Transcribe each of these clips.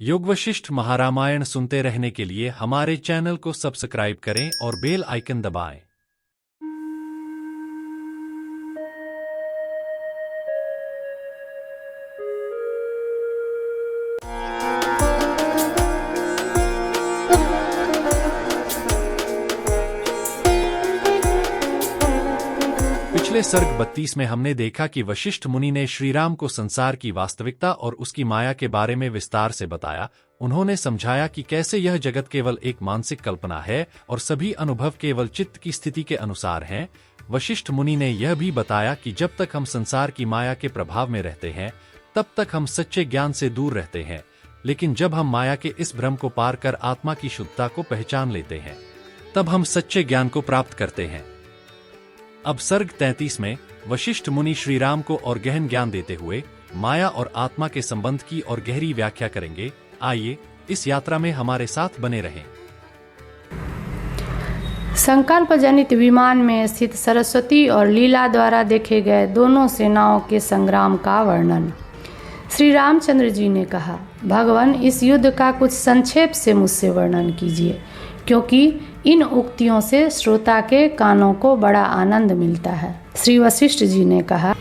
योग वशिष्ठ महारामायण सुनते रहने के लिए हमारे चैनल को सब्सक्राइब करें और बेल आइकन दबाएं। पिछले सर्ग 32 में हमने देखा कि वशिष्ठ मुनि ने श्रीराम को संसार की वास्तविकता और उसकी माया के बारे में विस्तार से बताया। उन्होंने समझाया कि कैसे यह जगत केवल एक मानसिक कल्पना है और सभी अनुभव केवल चित्त की स्थिति के अनुसार हैं। वशिष्ठ मुनि ने यह भी बताया कि जब तक हम संसार की माया के प्रभाव में रहते हैं, तब तक हम सच्चे ज्ञान से दूर रहते हैं, लेकिन जब हम माया के इस भ्रम को पार कर आत्मा की शुद्धता को पहचान लेते हैं, तब हम सच्चे ज्ञान को प्राप्त करते हैं। अब सर्ग 33 में वशिष्ठ मुनि श्रीराम को और गहन ज्ञान देते हुए माया और आत्मा के संबंध की और गहरी व्याख्या करेंगे। आइए इस यात्रा में हमारे साथ बने रहें। संकल्प जनित विमान में स्थित सरस्वती और लीला द्वारा देखे गए दोनों सेनाओं के संग्राम का वर्णन। श्री रामचंद्र जी ने कहा, भगवान इस युद्ध का कुछ संक्षेप से मुझसे वर्णन कीजिए, क्योंकि इन उक्तियों से श्रोता के कानों को बड़ा आनंद मिलता है। श्री वशिष्ठ जी ने कहा,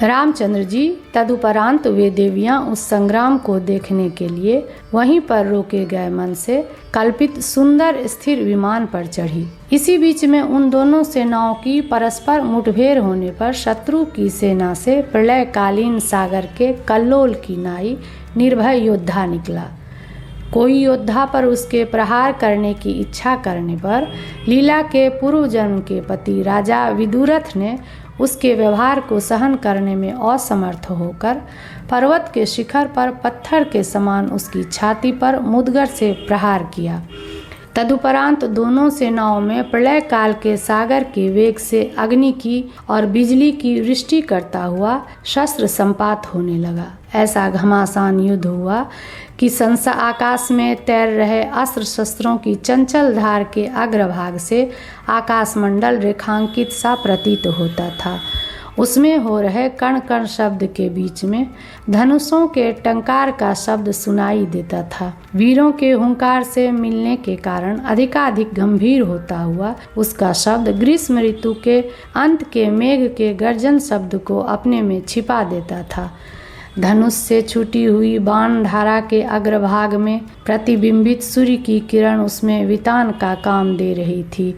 रामचंद्र जी, तदुपरांत वे देवियां उस संग्राम को देखने के लिए वहीं पर रोके गए मन से कल्पित सुंदर स्थिर विमान पर चढ़ी। इसी बीच में उन दोनों सेनाओं की परस्पर मुठभेड़ होने पर शत्रु की सेना से प्रलयकालीन सागर के कल्लोल की नाई निर्भय योद्धा निकला। कोई योद्धा पर उसके प्रहार करने की इच्छा करने पर लीला के पूर्व जन्म के पति राजा विदुरथ ने उसके व्यवहार को सहन करने में असमर्थ होकर पर्वत के शिखर पर पत्थर के समान उसकी छाती पर मुदगर से प्रहार किया। तदुपरांत दोनों सेनाओं में प्रलय काल के सागर के वेग से अग्नि की और बिजली की वृष्टि करता हुआ शस्त्र संपात होने लगा। ऐसा घमासान युद्ध हुआ कि संसा आकाश में तैर रहे अस्त्र शस्त्रों की चंचल धार के अग्रभाग से आकाशमंडल रेखांकित सा प्रतीत होता था। उसमें हो रहे कण कण शब्द के बीच में धनुषों के टंकार का शब्द सुनाई देता था। वीरों के हुंकार से मिलने के कारण अधिकाधिक गंभीर होता हुआ उसका शब्द ग्रीष्म ऋतु के अंत के मेघ के गर्जन शब्द को अपने में छिपा देता था। धनुष से छूटी हुई बाण धारा के अग्रभाग में प्रतिबिंबित सूर्य की किरण उसमें वितान का काम दे रही थी।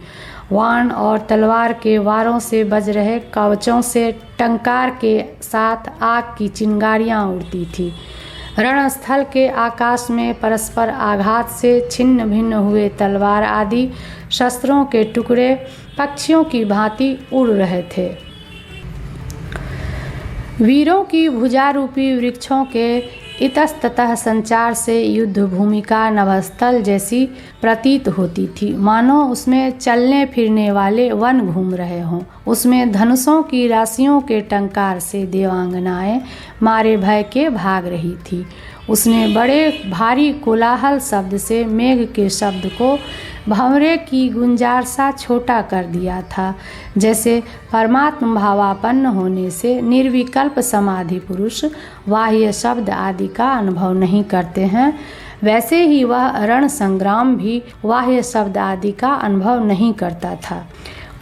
वाण और तलवार के वारों से बज रहे कवचों से टंकार के साथ आग की चिंगारियां उड़ती थी। रणस्थल के आकाश में परस्पर आघात से छिन्न भिन्न हुए तलवार आदि शस्त्रों के टुकड़े पक्षियों की भांति उड़ रहे थे। वीरों की भुजारूपी वृक्षों के इतस्ततः संचार से युद्ध भूमि का नभस्थल जैसी प्रतीत होती थी, मानो उसमें चलने फिरने वाले वन घूम रहे हों। उसमें धनुषों की राशियों के टंकार से देवांगनाएं मारे भय के भाग रही थी। उसने बड़े भारी कोलाहल शब्द से मेघ के शब्द को भंवरे की गुंजार सा छोटा कर दिया था। जैसे परमात्म भावापन्न होने से निर्विकल्प समाधि पुरुष बाह्य शब्द आदि का अनुभव नहीं करते हैं, वैसे ही वह रण संग्राम भी बाह्य शब्द आदि का अनुभव नहीं करता था।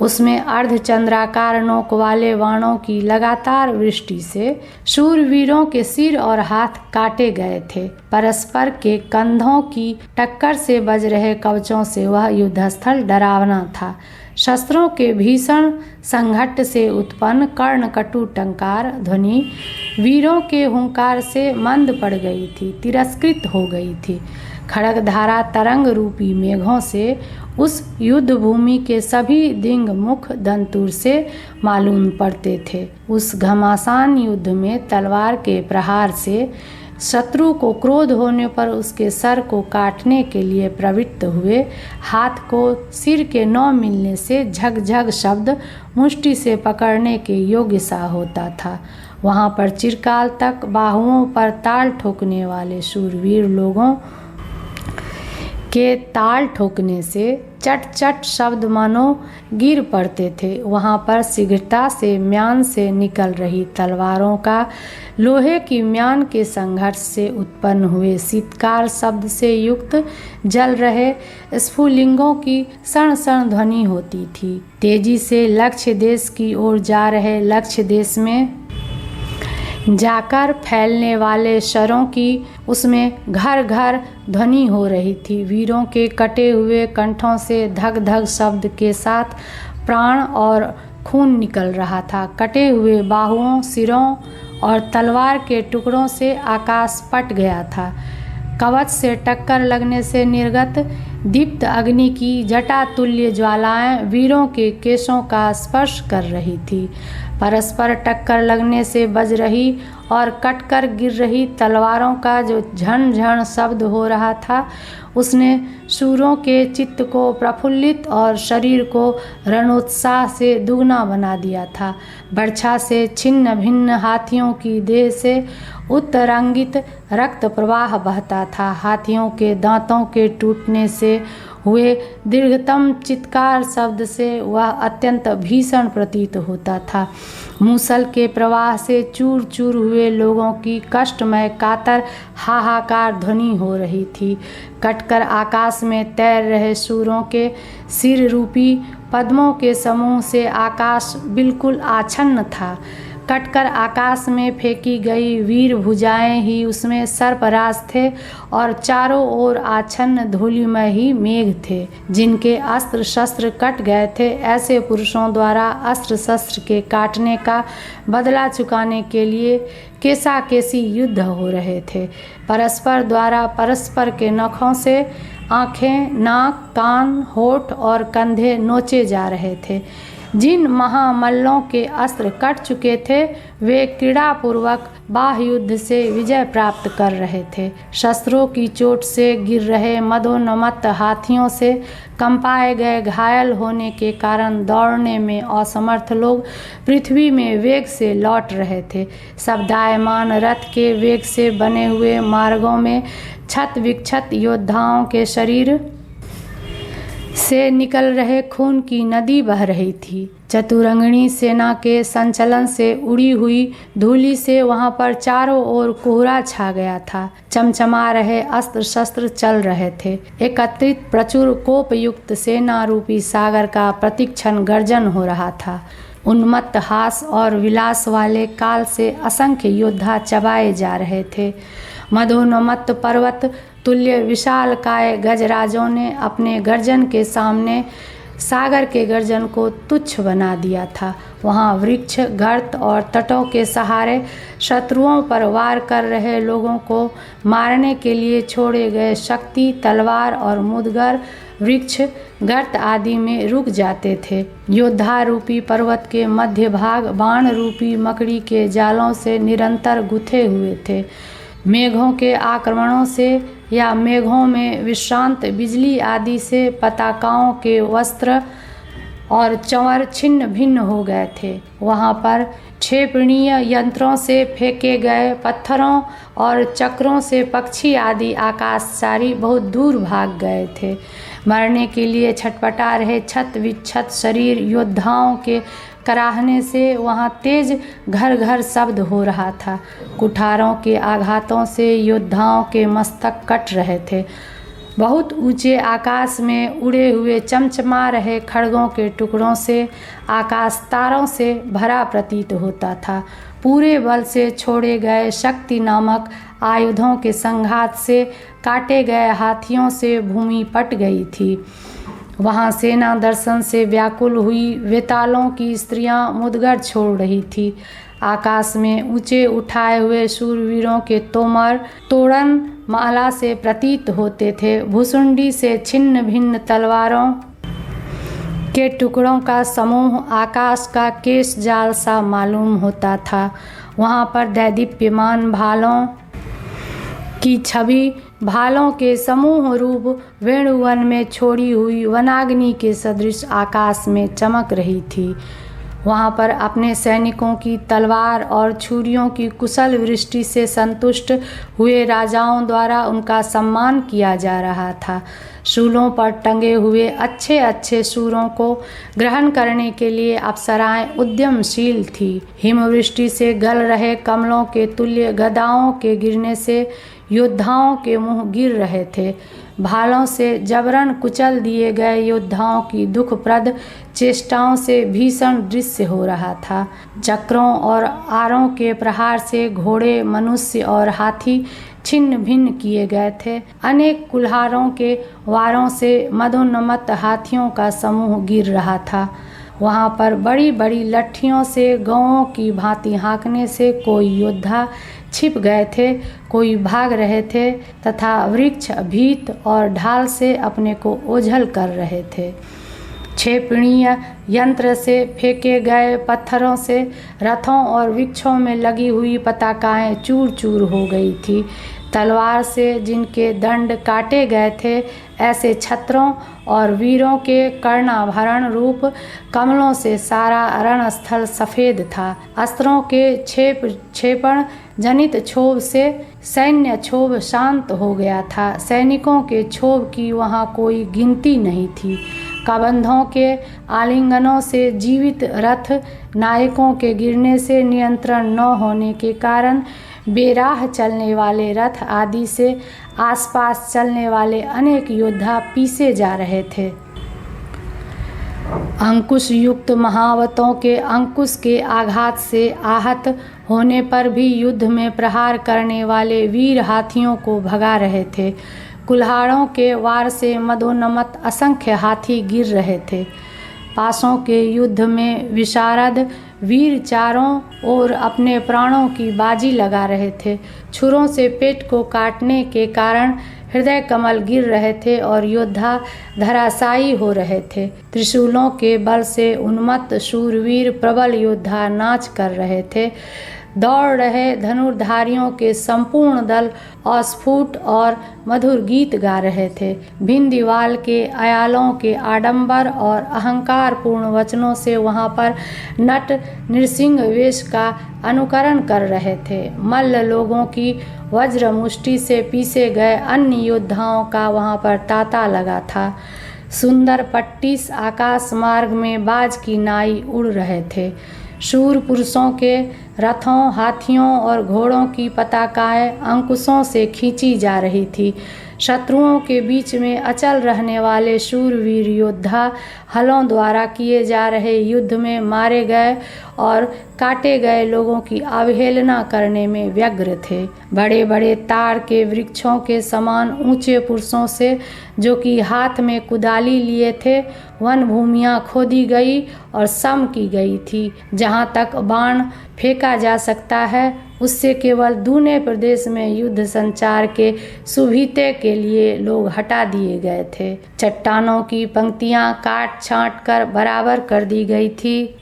उसमें अर्धचंद्राकार नोक वाले बाणों की लगातार वृष्टि से शूरवीरों के सिर और हाथ काटे गए थे। परस्पर के कंधों की टक्कर से बज रहे कवचों से वह युद्धस्थल डरावना था। शस्त्रों के भीषण संघट्ट से उत्पन्न कर्णकटु टंकार ध्वनि वीरों के हुंकार से मंद पड़ गई थी, तिरस्कृत हो गई थी। खड़गधारा तरंग रूपी मेघों से उस युद्ध भूमि के सभी दिंग मुख दंतुर से मालूम पड़ते थे। उस घमासान युद्ध में तलवार के प्रहार से शत्रु को क्रोध होने पर उसके सर को काटने के लिए प्रवृत्त हुए हाथ को सिर के न मिलने से झगझग शब्द मुष्टि से पकड़ने के योग्य सा होता था। वहाँ पर चिरकाल तक बाहुओं पर ताल ठोकने वाले शूरवीर लोगों के ताल ठोकने से चट चट शब्द मानो गिर पड़ते थे। वहाँ पर शीघ्रता से म्यान से निकल रही तलवारों का लोहे की म्यान के संघर्ष से उत्पन्न हुए शीतकार शब्द से युक्त जल रहे स्फुलिंगों की सण सण ध्वनि होती थी। तेजी से लक्ष्य देश की ओर जा रहे लक्ष्य देश में जाकर फैलने वाले शरों की उसमें घर घर ध्वनि हो रही थी। वीरों के कटे हुए कंठों से धक धक शब्द के साथ प्राण और खून निकल रहा था। कटे हुए बाहुओं, सिरों और तलवार के टुकड़ों से आकाश पट गया था। कवच से टक्कर लगने से निर्गत दीप्त अग्नि की जटा तुल्य ज्वालाएं वीरों के केशों का स्पर्श कर रही थी। परस्पर टक्कर लगने से बज रही और कटकर गिर रही तलवारों का जो झन झन शब्द हो रहा था, उसने शूरों के चित्त को प्रफुल्लित और शरीर को रणोत्साह से दुगना बना दिया था। बर्छा से छिन्न भिन्न हाथियों की देह से उत्तरांगित रक्त प्रवाह बहता था। हाथियों के दांतों के टूटने से हुए दीर्घतम चित्कार शब्द से वह अत्यंत भीषण प्रतीत होता था। मूसल के प्रवाह से चूर चूर हुए लोगों की कष्टमय कातर हाहाकार ध्वनि हो रही थी। कटकर आकाश में तैर रहे सूरों के सिर रूपी पद्मों के समूह से आकाश बिल्कुल आच्छन्न था। कटकर आकाश में फेंकी गई वीर भुजाएं ही उसमें सर्पराज थे और चारों ओर आच्छन्न धूलिमय ही मेघ थे, जिनके अस्त्र शस्त्र कट गए थे। ऐसे पुरुषों द्वारा अस्त्र शस्त्र के काटने का बदला चुकाने के लिए केसा केसी युद्ध हो रहे थे। परस्पर द्वारा परस्पर के नखों से आँखें, नाक, कान, होठ और कंधे नोचे जा रहे थे। जिन महामल्लों के अस्त्र कट चुके थे वे क्रीड़ापूर्वक बाह्य युद्ध से विजय प्राप्त कर रहे थे। शस्त्रों की चोट से गिर रहे मदोन्मत्त हाथियों से कंपाए गए घायल होने के कारण दौड़ने में असमर्थ लोग पृथ्वी में वेग से लौट रहे थे। शब्दायमान रथ के वेग से बने हुए मार्गों में छत विक्षत योद्धाओं के शरीर से निकल रहे खून की नदी बह रही थी। चतुरंगिणी सेना के संचलन से उड़ी हुई धूलि से वहां पर चारों ओर कोहरा छा गया था। चमचमा रहे अस्त्र शस्त्र चल रहे थे। एकत्रित प्रचुर कोपयुक्त सेना रूपी सागर का प्रतिक्षण गर्जन हो रहा था। उन्मत्त हास और विलास वाले काल से असंख्य योद्धा चबाए जा रहे थे। मदोन्मत्त पर्वत तुल्य विशाल काय गजराजों ने अपने गर्जन के सामने सागर के गर्जन को तुच्छ बना दिया था। वहाँ वृक्ष, गर्त और तटों के सहारे शत्रुओं पर वार कर रहे लोगों को मारने के लिए छोड़े गए शक्ति, तलवार और मुदगर वृक्ष गर्त आदि में रुक जाते थे। योद्धा रूपी पर्वत के मध्य भाग बाण रूपी मकड़ी के जालों से निरंतर गुथे हुए थे। मेघों के आक्रमणों से या मेघों में विश्रांत बिजली आदि से पताकाओं के वस्त्र और चंवर छिन्न भिन्न हो गए थे। वहाँ पर क्षेपणीय यंत्रों से फेंके गए पत्थरों और चक्रों से पक्षी आदि आकाशचारी बहुत दूर भाग गए थे। मरने के लिए छटपटा रहे छत विच्छत शरीर योद्धाओं के कराहने से वहाँ तेज घर घर शब्द हो रहा था। कुठारों के आघातों से योद्धाओं के मस्तक कट रहे थे। बहुत ऊंचे आकाश में उड़े हुए चमचमा रहे खड्गों के टुकड़ों से आकाश तारों से भरा प्रतीत होता था। पूरे बल से छोड़े गए शक्ति नामक आयुधों के संघात से काटे गए हाथियों से भूमि पट गई थी। वहाँ सेना दर्शन से व्याकुल हुई वेतालों की स्त्रियां मुदगर छोड़ रही थी। आकाश में ऊंचे उठाए हुए शूरवीरों के तोमर तोड़न माला से प्रतीत होते थे। भुसुंडी से छिन्न भिन्न तलवारों के टुकड़ों का समूह आकाश का केश जाल सा मालूम होता था। वहाँ पर दैदीप्यमान भालों की छवि भालों के समूह रूप वेणुवन में छोड़ी हुई वनाग्नि के सदृश आकाश में चमक रही थी। वहाँ पर अपने सैनिकों की तलवार और छुरियों की कुशल वृष्टि से संतुष्ट हुए राजाओं द्वारा उनका सम्मान किया जा रहा था। शूलों पर टंगे हुए अच्छे अच्छे सूरों को ग्रहण करने के लिए अप्सराएं उद्यमशील थी। हिमवृष्टि से गल रहे कमलों के तुल्य गदाओं के गिरने से योद्धाओं के मुंह गिर रहे थे। भालों से जबरन कुचल दिए गए योद्धाओं की दुखप्रद चेष्टाओं से भीषण दृश्य हो रहा था। चक्रों और आरों के प्रहार से घोड़े, मनुष्य और हाथी छिन्न भिन्न किए गए थे। अनेक कुल्हारों के वारों से मदोन्मत्त हाथियों का समूह गिर रहा था। वहाँ पर बड़ी बड़ी लट्ठियों से गौओं की भांति हाँकने से कोई योद्धा छिप गए थे, कोई भाग रहे थे तथा वृक्ष, भीत और ढाल से अपने को ओझल कर रहे थे। क्षेपणीय यंत्र से फेंके गए पत्थरों से रथों और वृक्षों में लगी हुई पताकाएं चूर चूर हो गई थी। तलवार से जिनके दंड काटे गए थे, ऐसे छत्रों और वीरों के कर्णाभरण रूप कमलों से सारा रणस्थल सफ़ेद था। अस्त्रों के क्षेपण जनित क्षोभ से सैन्य क्षोभ शांत हो गया था। सैनिकों के क्षोभ की वहाँ कोई गिनती नहीं थी। कबंधों के आलिंगनों से जीवित रथ, नायकों के गिरने से नियंत्रण न होने के कारण बेराह चलने वाले रथ आदि से आसपास चलने वाले अनेक योद्धा पीसे जा रहे थे। अंकुश युक्त महावतों के अंकुश के आघात से आहत होने पर भी युद्ध में प्रहार करने वाले वीर हाथियों को भगा रहे थे। कुल्हाड़ों के वार से मदोन्मत्त असंख्य हाथी गिर रहे थे। पासों के युद्ध में विशारद वीर चारों ओर अपने प्राणों की बाजी लगा रहे थे। छुरों से पेट को काटने के कारण हृदय कमल गिर रहे थे और योद्धा धराशायी हो रहे थे। त्रिशूलों के बल से उन्मत्त शूरवीर प्रबल योद्धा नाच कर रहे थे। दौड़ रहे धनुर्धारियों के संपूर्ण दल अस्फुट और मधुर गीत गा रहे थे। भिंदीवाल के अयालों के आडंबर और अहंकार पूर्ण वचनों से वहाँ पर नट नृसिंह वेश का अनुकरण कर रहे थे। मल्ल लोगों की वज्र मुष्टि से पीसे गए अन्य योद्धाओं का वहाँ पर तांता लगा था। सुंदर पट्टीस आकाश मार्ग में बाज की नाई उड़ रहे थे। शूर पुरुषों के रथों, हाथियों और घोड़ों की पताकाएं अंकुशों से खींची जा रही थी। शत्रुओं के बीच में अचल रहने वाले शूरवीर योद्धा हलों द्वारा किए जा रहे युद्ध में मारे गए और काटे गए लोगों की अवहेलना करने में व्यग्र थे। बड़े बड़े ताड़ के वृक्षों के समान ऊंचे पुरुषों से, जो कि हाथ में कुदाली लिए थे, वन भूमियाँ खोदी गई और सम की गई थी। जहाँ तक बाण फेंका जा सकता है, उससे केवल दूने प्रदेश में युद्ध संचार के सुविधे के लिए लोग हटा दिए गए थे। चट्टानों की पंक्तियां काट छांट कर बराबर कर दी गई थी।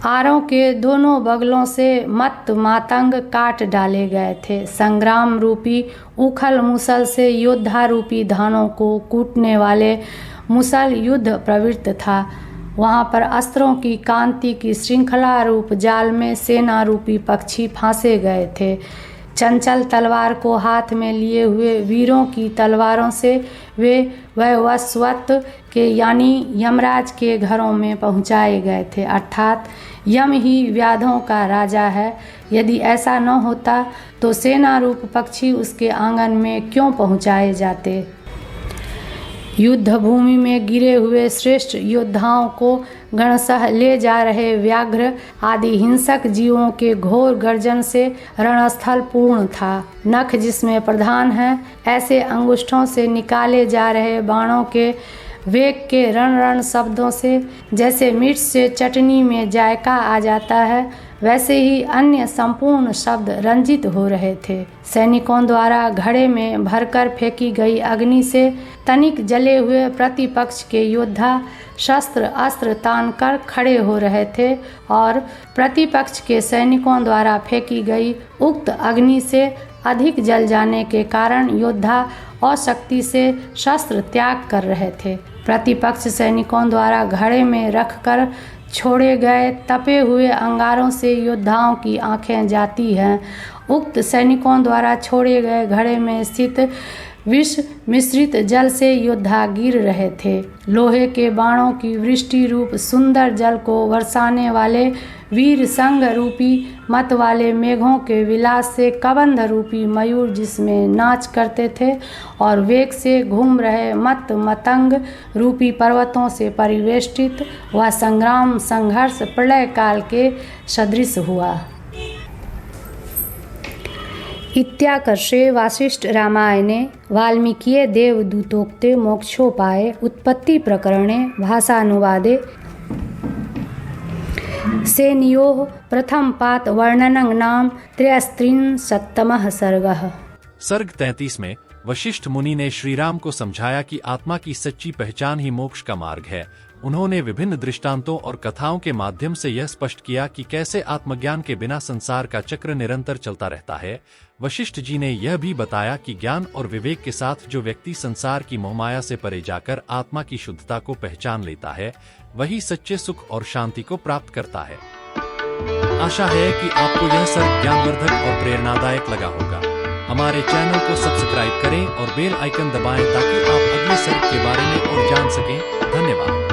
आरों के दोनों बगलों से मत मातंग काट डाले गए थे। संग्राम रूपी उखल मुसल से योद्धा रूपी धानों को कूटने वाले मुसल युद्ध प्रवृत्त था। वहाँ पर अस्त्रों की कांति की श्रृंखला रूप जाल में सेना रूपी पक्षी फांसे गए थे। चंचल तलवार को हाथ में लिए हुए वीरों की तलवारों से वे वैवस्वत के यानी यमराज के घरों में पहुँचाए गए थे। अर्थात यम ही व्याधों का राजा है। यदि ऐसा न होता तो सेना रूप पक्षी उसके आंगन में क्यों पहुँचाए जाते। युद्ध भूमि में गिरे हुए श्रेष्ठ योद्धाओं को गणशः ले जा रहे व्याघ्र आदि हिंसक जीवों के घोर गर्जन से रणस्थल पूर्ण था। नख जिसमें प्रधान है, ऐसे अंगुष्ठों से निकाले जा रहे बाणों के वेग के रण रण शब्दों से जैसे मिर्च से चटनी में जायका आ जाता है, वैसे ही अन्य संपूर्ण शब्द रंजित हो रहे थे। सैनिकों द्वारा घड़े में भरकर फेंकी गई अग्नि से तनिक जले हुए प्रतिपक्ष के योद्धा शस्त्र अस्त्र तान कर खड़े हो रहे थे और प्रतिपक्ष के सैनिकों द्वारा फेंकी गई उक्त अग्नि से अधिक जल जाने के कारण योद्धा अशक्ति से शस्त्र त्याग कर रहे थे। प्रतिपक्ष सैनिकों द्वारा घड़े में रखकर छोड़े गए तपे हुए अंगारों से योद्धाओं की आंखें जाती हैं। उक्त सैनिकों द्वारा छोड़े गए घड़े में स्थित विष मिश्रित जल से योद्धा गिर रहे थे। लोहे के बाणों की वृष्टि रूप सुंदर जल को बरसाने वाले वीर संग रूपी मत वाले मेघों के विलास से कबंध रूपी मयूर जिसमें नाच करते थे और वेग से घूम रहे मत मतंग रूपी पर्वतों से परिवेष्टित वह संग्राम संघर्ष प्रलय काल के सदृश हुआ। इत्याकर्षे वासिष्ठ रामायणे वाल्मीकिये देवदूतोक्ते मोक्षोपाये उत्पत्ति प्रकरणे भाषानुवादे सेनयोः प्रथम पात वर्णनं नाम 33तमः सर्गः। सर्ग 33 में वशिष्ठ मुनि ने श्री राम को समझाया कि आत्मा की सच्ची पहचान ही मोक्ष का मार्ग है। उन्होंने विभिन्न दृष्टांतों और कथाओं के माध्यम से यह स्पष्ट किया कि कैसे आत्मज्ञान के बिना संसार का चक्र निरंतर चलता रहता है। वशिष्ठ जी ने यह भी बताया कि ज्ञान और विवेक के साथ जो व्यक्ति संसार की मोहमाया से परे जाकर आत्मा की शुद्धता को पहचान लेता है, वही सच्चे सुख और शांति को प्राप्त करता है। आशा है कि आपको यह सर्ग ज्ञानवर्धक और प्रेरणादायक लगा होगा। हमारे चैनल को सब्सक्राइब करें और बेल आइकन दबाएं ताकि आप अगले सर्ग के बारे में और जान सकें। धन्यवाद।